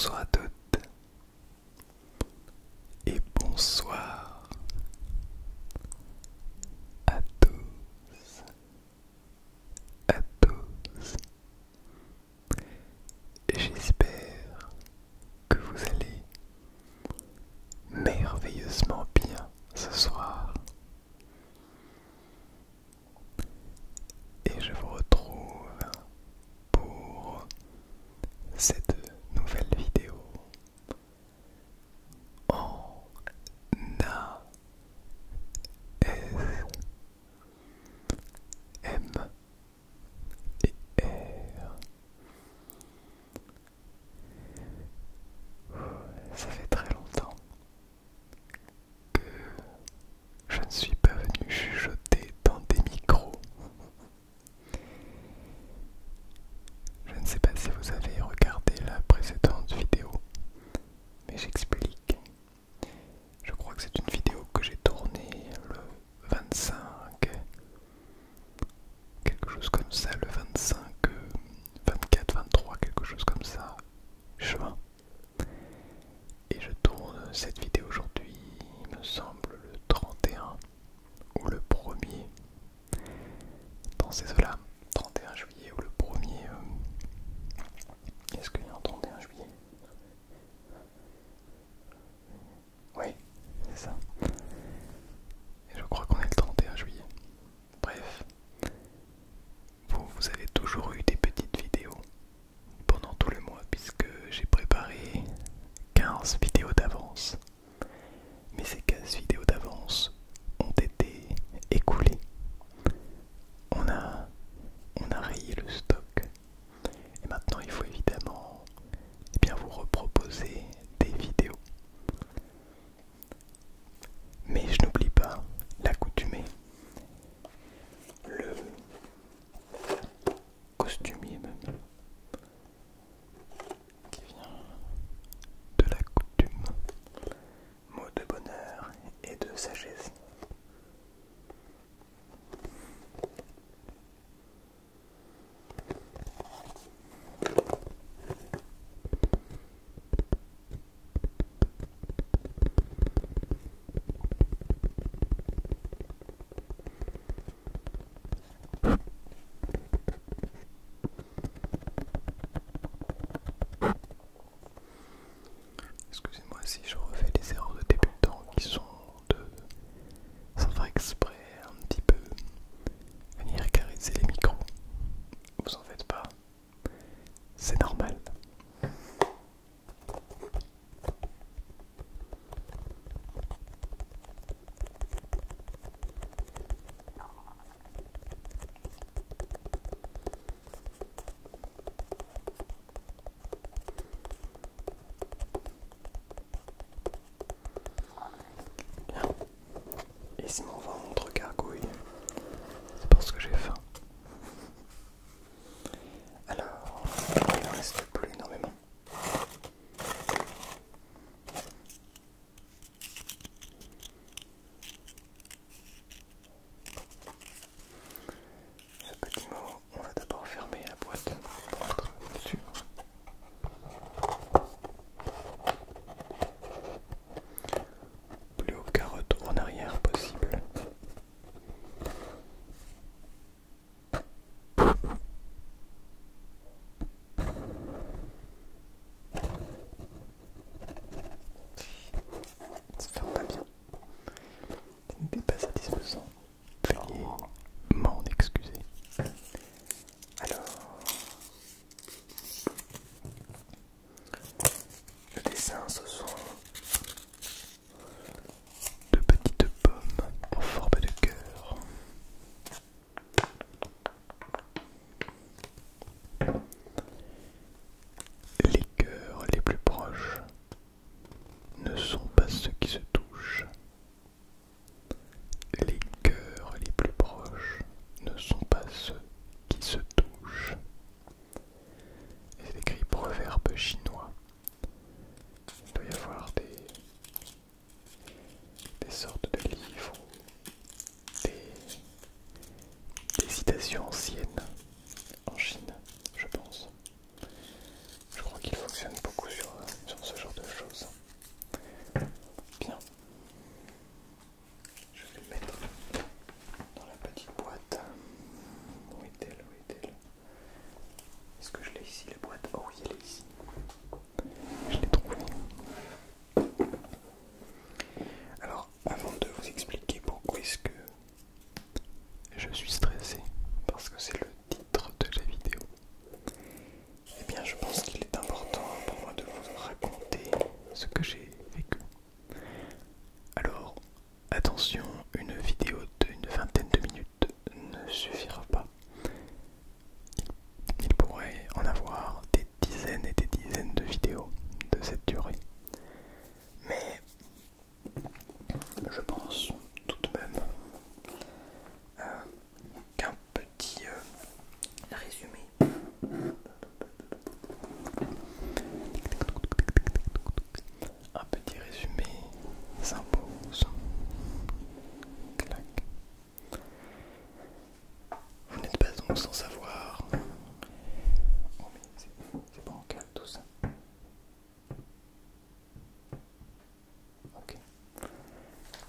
Bonsoir à toutes et bonsoir à tous, à tous. J'espère que vous allez merveilleusement bien ce soir. Et je vous retrouve pour cette nouvelle vidéo en A S M et R. Ça fait très longtemps que je ne suis pas venu chuchoter dans des micros. Je ne sais pas si vous avez regardé la précédente vidéo, mais j'explique. Je crois que c'est une vidéo que j'ai tournée le 25, quelque chose comme ça, le 25, 24, 23, quelque chose comme ça, juin. Et je tourne cette vidéo aujourd'hui, il me semble, le 31 ou le 1er, dans ces eaux-là, 31 juillet ou le 1er. Est-ce qu'il y a un 31 juillet? Oui, c'est ça. Et je crois qu'on est le 31 juillet. Bref, vous avez toujours eu des petites vidéos pendant tout le mois, puisque j'ai préparé 15 vidéos d'avance. Mais ces 15 vidéos d'avance ont été écoulées. On a rayé le stock. Et maintenant il faut évidemment vous reproposer des vidéos. Mais je n'oublie pas l'accoutumée. Le costumier même, qui vient de la coutume, mot de bonheur et de sagesse. Excusez-moi si je refais des erreurs de débutant qui sont de, sans faire exprès, un petit peu venir caresser les micros. Vous en faites pas, c'est normal. Bien. Et si mon ventre gargouille, c'est parce que j'ai faim. Alors, il n'en reste plus énormément. Ce petit mot, on va d'abord fermer la boîte pour être sûr. Plus aucun retour en arrière possible. Ça ferme pas bien. Ce n'était pas satisfaisant. Veuillez m'en excuser. Alors, le dessin, ce sont de petites pommes en forme de cœur. Les cœurs les plus proches ne sont pas ceux qui se touchent. Les cœurs les plus proches ne sont pas ceux qui se touchent. Et c'est écrit proverbe chinois. Il doit y avoir des sortes de livres, des citations anciennes en Chine, je pense. Je crois qu'il fonctionne beaucoup sur attention, une vidéo d'une vingtaine de minutes ne suffira pas. Il pourrait en avoir des dizaines et des dizaines de vidéos de cette durée. Mais je pense tout de même qu'un petit résumé s'impose. Clac. Vous n'êtes pas donc sans savoir. Oh mais c'est pas en calme tout ça. Ok.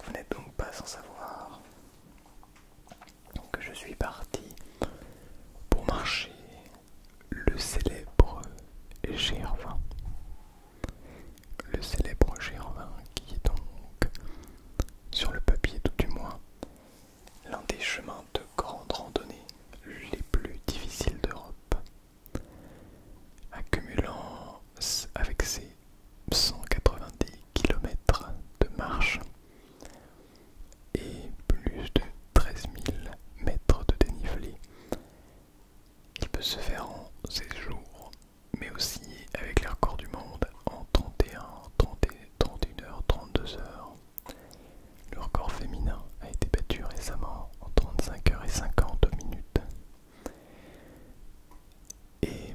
Vous n'êtes donc pas sans savoir que je suis parti pour marcher le célèbre GR20. Le célèbre GR20 qui est donc, sur le papier tout du moins, l'un des chemins de grande randonnée les plus difficiles d'Europe, accumulant avec ses 190 km de marche et plus de 13 000 mètres de dénivelé. Il peut se faire en 16 jours, mais aussi avec les records du monde en 31, 31 heures, 32 heures. Le record féminin a été battu récemment en 35 heures et 50 minutes. Et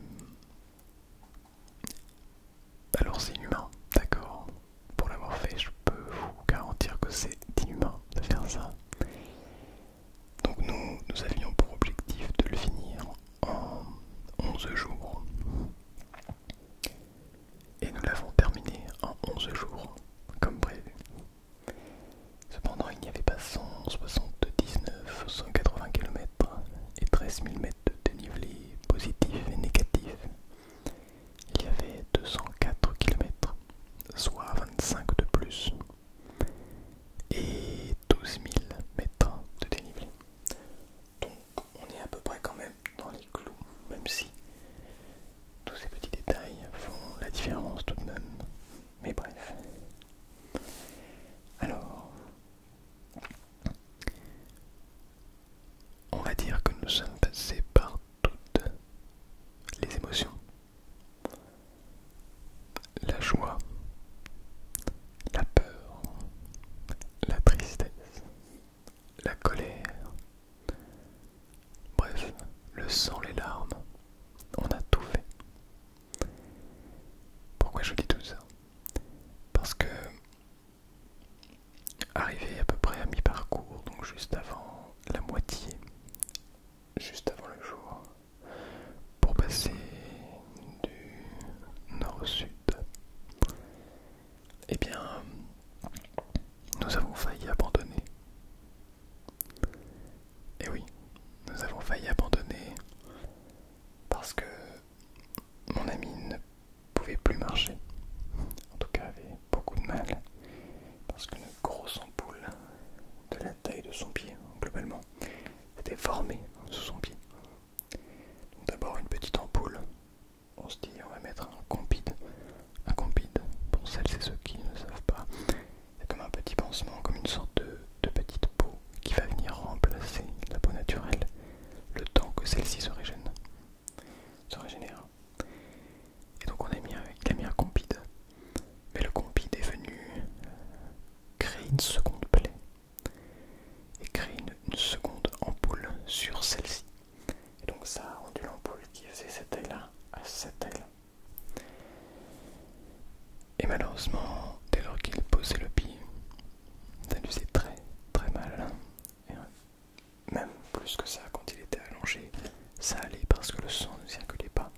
alors c'est inhumain, d'accord. Pour l'avoir fait, je peux vous garantir que c'est inhumain de faire ça. Donc nous avions pour objectif de le finir en 11 jours. Et nous l'avons terminé en 11 jours, comme prévu. Cependant, il n'y avait pas 179, 180 km et 13 000 mètres de dénivelé positif et négatif. Il y avait 204 km, soit 25 de plus, et 12 000 mètres de dénivelé. Donc on est à peu près quand même dans les clous, même si tous ces petits détails font la différence tout de même. Mais bref. Alors, on va dire que nous sommes passés par toutes les émotions. La joie, la peur, la tristesse, la colère, bref, le sang, les larmes, on a tout fait. Pourquoi je dis tout ça? Parce que, arrivé à peu près à mi-parcours, donc juste avant la moitié, juste avant le jour, pour passer du nord au sud, eh bien, nous avons failli abandonner. Et oui, nous avons failli abandonner parce que mon ami ne pouvait plus marcher. En tout cas, avait beaucoup de mal parce qu'une grosse ampoule de la taille de son pied, globalement, était formée sous son pied. Donc d'abord une petite ampoule. On se dit on va mettre un compide. Un compide, pour celles et ceux qui ne savent pas, c'est comme un petit pansement, comme une sorte de petite peau qui va venir remplacer la peau naturelle le temps que celle-ci se régénère. Et donc il a mis un compide. Mais le compide est venu créer une seconde plaie et créer une seconde ampoule sur celle-ci. Et donc ça a rendu l'ampoule qui faisait cette taille-là à cette taille-là. Et malheureusement, dès lors qu'il posait le pied, ça lui faisait très très mal. Et même plus que ça, quand il était allongé, ça allait parce que le sang ne circulait pas.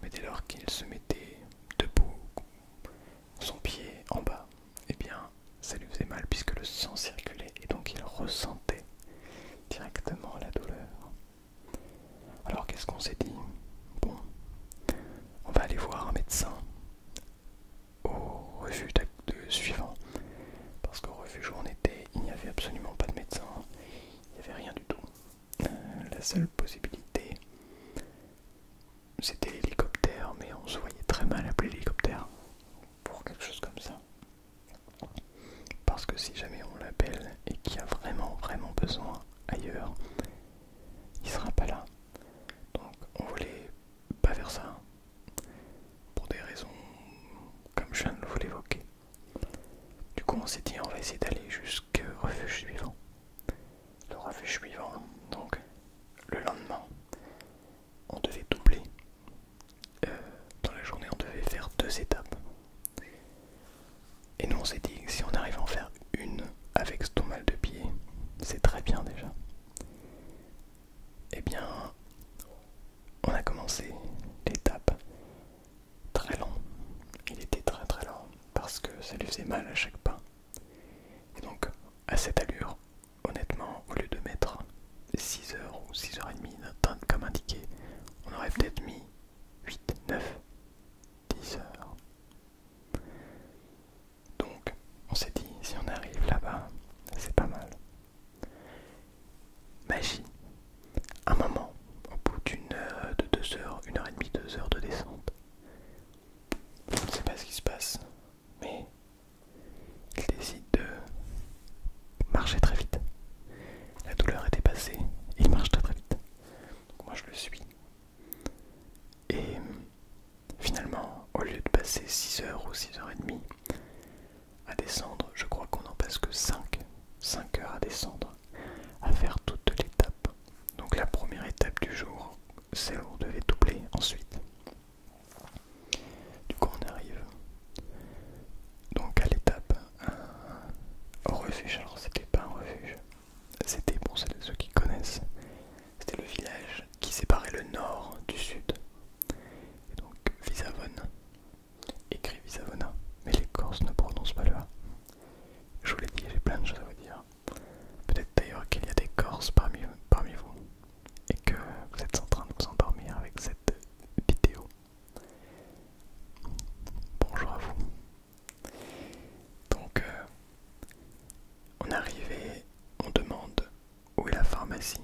Mais dès lors qu'il se mettait debout, son pied en bas, eh bien ça lui faisait mal puisque le sang circulait et donc il ressentait directement la douleur. Alors qu'est-ce qu'on s'est dit? Bon, on va aller voir un médecin au refuge suivant, parce qu'au refuge où on était, il n'y avait absolument pas de médecin, il n'y avait rien du tout. La seule possibilité, c'était l'hélicoptère, mais on se voyait très mal appeler l'hélicoptère pour quelque chose comme ça. Parce que si jamais on l'appelle et qu'il cette allure, honnêtement, au lieu de mettre 6 heures ou 6h30 comme indiqué, on aurait peut-être mis 8, 9, 10 heures. Donc, on s'est dit, si on arrive là-bas, c'est pas mal. Magie. Un moment, au bout de 2 heures, 1h30, 2 heures de descente, je ne sais pas ce qui se passe, mais il décide de marcher très vite. La douleur était passée, il marche très vite. Donc moi je le suis. Et finalement, au lieu de passer 6 heures ou 6h30 à descendre, je crois qu'on n'en passe que 5 heures à descendre, à faire toute l'étape. Donc la première étape du jour, celle où on devait doubler ensuite. Du coup on arrive donc à l'étape au refuge. Alors c'était pas un refuge, c'était, pour ceux qui connaissent, c'était le village qui séparait le nord du sud. Et donc Visavone, écrit Visavona, mais les Corses ne prononcent pas le A. Je vous l'ai dit, j'ai plein de choses à vous dire. Peut-être d'ailleurs qu'il y a des Corses parmi vous et que vous êtes en train de vous endormir avec cette vidéo. Bonjour à vous. Donc on est arrivé, on demande où est la pharmacie,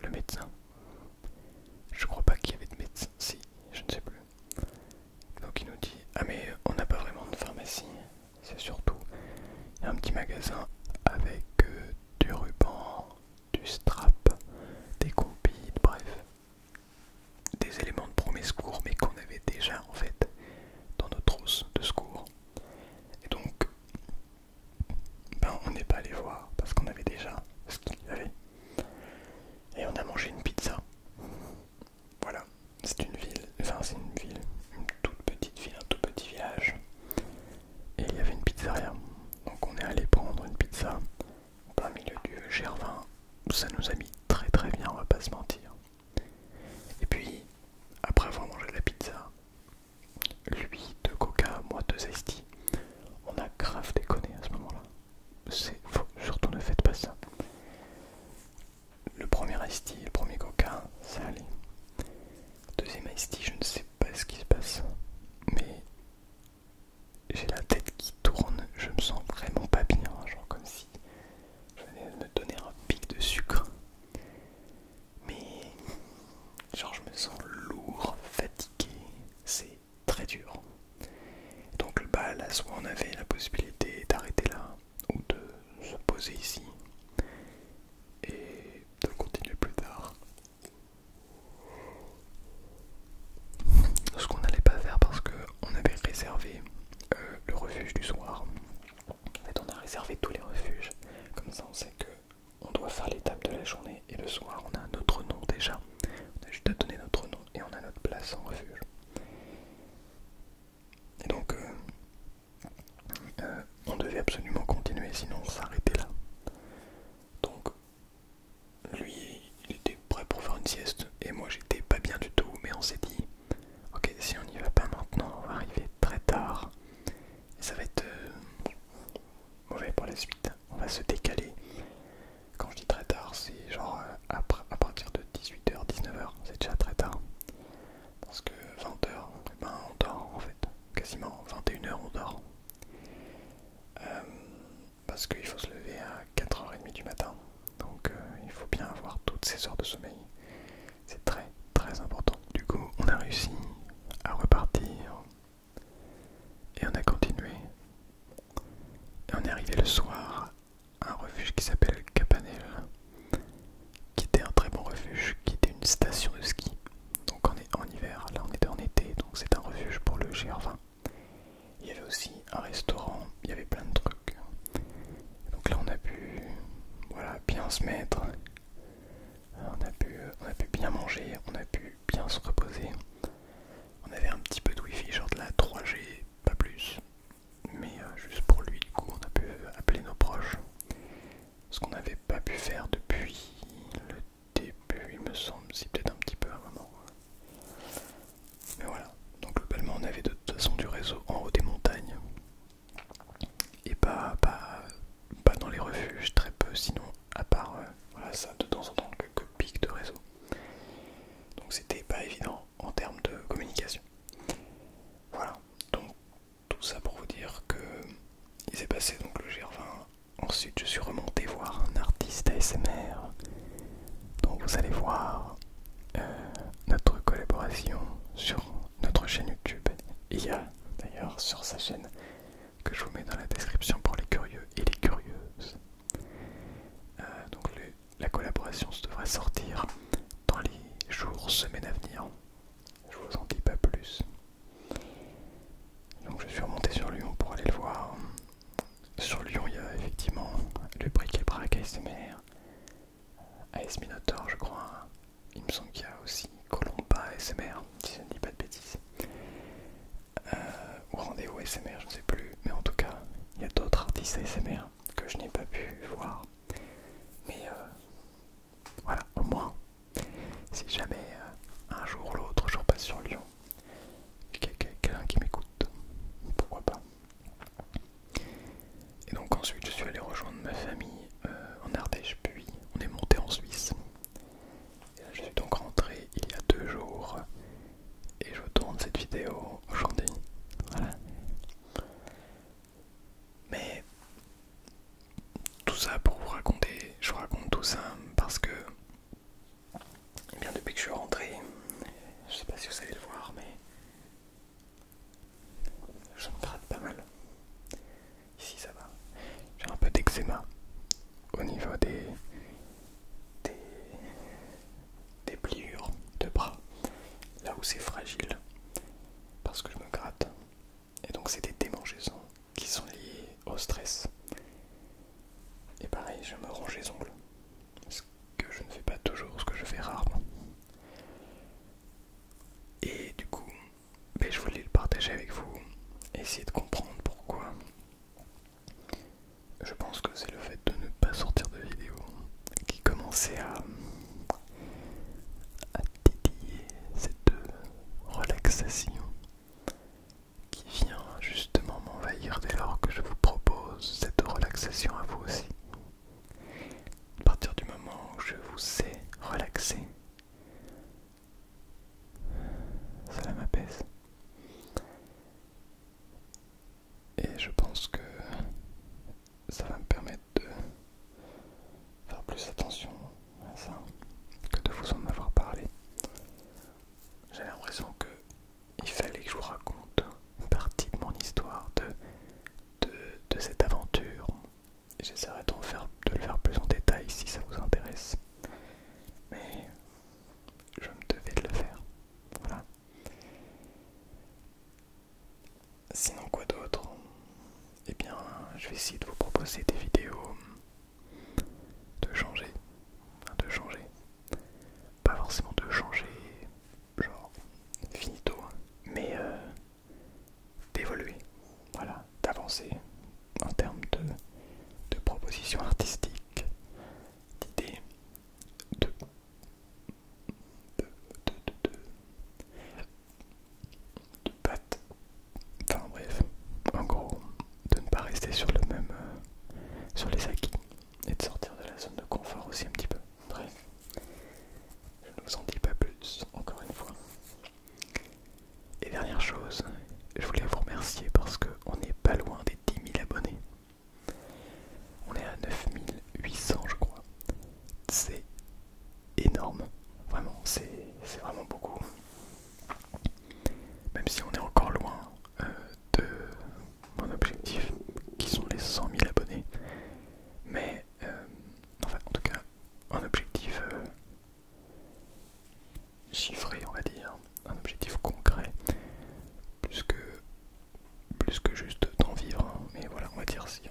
le médecin. Je crois pas qu'il y avait de médecin, si, je ne sais plus. Donc il nous dit, ah mais on n'a pas vraiment de pharmacie, c'est surtout un petit magasin avec du ruban, du strap, des compites, bref, des éléments de premier secours mais qu'on avait déjà en fait dans nos trousses de secours. Et donc on n'est pas allé voir parce qu'on avait déjà ce qu'il y avait. Et on a mangé une pizza. Voilà, c'est une ville, une toute petite ville, un tout petit village. Et il y avait une pizzeria. Donc on est allé prendre une pizza en plein milieu du Gervin. Ça nous a mis très très bien, on va pas se mentir. Et puis, après avoir mangé de la pizza, lui 2 coca, moi 2 iced tea, on a grave déconné à ce moment-là. Surtout ne faites pas ça. Le premier iced tea, le premier coca, ça allait. Deuxième iced tea, je ne sais pas ce qui se passe, mais j'ai la tête qui tourne, je me sens vraiment pas bien, genre comme si je venais de me donner un pic de sucre. Mais genre je me sens lourd, fatigué, c'est très dur. Donc là, soit on avait la possibilité d'arrêter là, ou de se poser ici, et de continuer plus tard. Ce qu'on n'allait pas faire parce qu'on avait réservé le refuge du soir. En fait on a réservé tous les refuges, comme ça on sait que on doit faire l'étape de la journée et le soir on a notre nom déjà. On a juste à donner notre nom et on a notre place en refuge. Et donc on devait absolument continuer, sinon on s'arrêtait là. Donc lui il était prêt pour faire une sieste et moi j'étais pas bien du tout, mais on s'est dit ok, si on n'y va pas maintenant on va arriver très tard et ça va être mauvais pour la suite. On va se décaler. Quand je dis très tard, c'est genre à partir de 18h, 19h, c'est déjà très tard. Parce que 20h, on dort en fait. Quasiment 21h on dort. Parce qu'il faut se lever à 4h30 du matin. Donc il faut bien avoir toutes ces heures de sommeil. C'est très très important. Du coup, on a réussi à repartir. Et on a continué. Et on est arrivé le soir à un refuge qui s'appelle Capanel, qui était un très bon refuge, qui était une station de ski. Donc on est en hiver, là on était en été, donc c'est un refuge pour le GR20. Il y avait aussi un restaurant, il y avait plein de trucs. Donc là on a pu bien se mettre, on a pu bien manger, on a pu bien se reposer. On avait un petit peu de wifi, genre de la 3G, pas plus. Mais juste pour lui, du coup on a pu appeler nos proches. Ce qu'on n'avait pas pu faire depuis le début, il me semble, si peut-être un petit peu à un moment. Mais voilà, donc globalement on avait de toute façon du réseau en haut des montagnes. Et pas dans les refuges, très je suis remonté voir un artiste ASMR. Donc vous allez voir notre collaboration sur notre chaîne YouTube. Il y a d'ailleurs sur sa chaîne, que je vous mets dans la description pour les curieux et les curieuses. Donc la collaboration se devrait sortir dans les jours, semaines à venir. Je vous en dis pas plus. Donc je suis remonté sur Lyon pour aller le voir. Sur Lyon, il y a effectivement le Bric-et-Brac ASMR, AS Minotaur, je crois. Il me semble qu'il y a aussi Colomba ASMR, si je ne dis pas de bêtises. Ou Rendez-vous ASMR, je ne sais plus. Mais en tout cas, il y a d'autres artistes ASMR que je n'ai pas pu voir. Mais voilà, au moins, si jamais un jour ou l'autre je repasse sur Lyon, il y a quelqu'un qui m'écoute, pourquoi pas. Et donc ensuite je suis allé rejoindre ma famille en Ardèche, puis on est monté en Suisse. Et là, je suis donc rentré il y a 2 jours et je tourne cette vidéo aujourd'hui. Voilà. Mais tout ça pour vous raconter, je vous raconte tout ça parce que, eh bien depuis que je suis rentré, je sais pas si vous allez le voir, mais je me gratte pas mal. Ici ça va. J'ai un peu d'eczéma au niveau des pliures de bras, là où c'est fragile, parce que je me gratte. Et donc c'est des démangeaisons qui sont liées au stress. Et pareil, je me ronge les ongles, ce que je ne fais pas toujours, ce que je fais rarement. Et du coup, je voulais le partager avec vous, essayer de comprendre pourquoi. Je pense que c'est le fait de ne pas sortir de vidéo qui commençait à titiller cette relaxation qui vient justement m'envahir dès lors que je vous propose cette relaxation à vous aussi. À partir du moment où je vous sais relaxer, cela m'apaise. Et je pense que ça va me permettre de faire plus attention à ça que de vous en avoir parlé. J'ai l'impression que il fallait que je vous raconte une partie de mon histoire, de cette aventure. Et j'essaierai de le faire plus en détail si ça vous intéresse. Mais je me devais de le faire. Voilà. Sinon quoi d'autre? Eh bien, je vais essayer de vous proposer des vidéos de changer. Enfin, de changer. Pas forcément de changer, genre finito, mais d'évoluer. Voilà, d'avancer en termes de propositions artistiques, d'idées, de pattes. Enfin bref, en gros, de ne pas rester sur le même, sur les acquis et de sortir de la zone de confort aussi un petit peu. Bref, je ne vous en dis pas plus, encore une fois. Et dernière chose, je voulais vous remercier parce qu'on n'est pas loin des 10 000 abonnés. On est à 9 800 je crois. C'est énorme, vraiment, c'est vraiment beaucoup. Même si on est encore loin de mon objectif, qui sont les 100 000 abonnés. Mais, enfin, en tout cas, un objectif chiffré, on va dire, un objectif concret, plus que juste d'en vivre, hein. Mais voilà, on va dire, si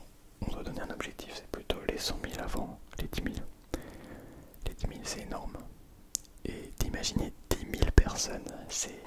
on doit donner un objectif, c'est plutôt les 100 000 avant les 10 000. Les 10 000 c'est énorme. Et d'imaginer 10 000 personnes, c'est